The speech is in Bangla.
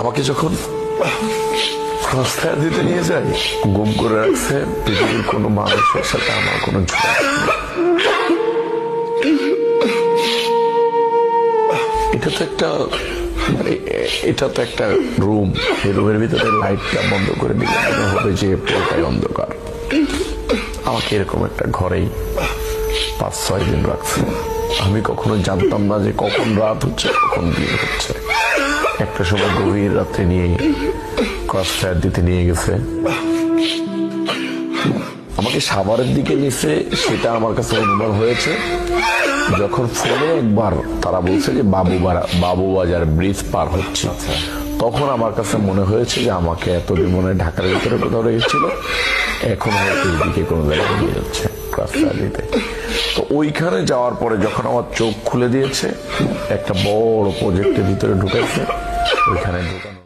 আমাকে যখন ক্রস ফায়ার দিতে নিয়ে যায়, গুম করে রাখছে। পৃথিবীর কোনো মানুষের সাথে আমার কোনো ঝুঁকি নেই। এটা তো একটা রুম। এই রুমের ভিতরে লাইটটা বন্ধ করে দিলে মনে হবে যে পুরোটাই অন্ধকার। আমাকে এরকম একটা ঘরেই 5-6 দিন রাখছে। আমি কখনো জানতাম না যে কখন রাত হচ্ছে, কখন দিন হচ্ছে। একটা সময় গভীর রাত্রে নিয়ে ক্রস ফায়ার দিতে নিয়ে গেছে। আমাকে সাভারের দিকে নিছে, সেটা আমার কাছে অনুমান হয়েছে যখন ফোনে একবার তারা বলছে যে বাবুবাজার ব্রিজ পার হচ্ছে। তখন আমার কাছে মনে হয়েছে যে আমাকে এতদিন মনে হয় ঢাকার ভিতরে কোথাও রেখেছিল, এখন হয়তো এইদিকে কোনো জায়গায় নিয়ে যাচ্ছে ক্রস ফায়ার দিতে। তো ওইখানে যাওয়ার পরে যখন আমার চোখ খুলে দিয়েছে, একটা বড় প্রজেক্টের ভিতরে ঢুকেছে। ওইখানে ঢুকানো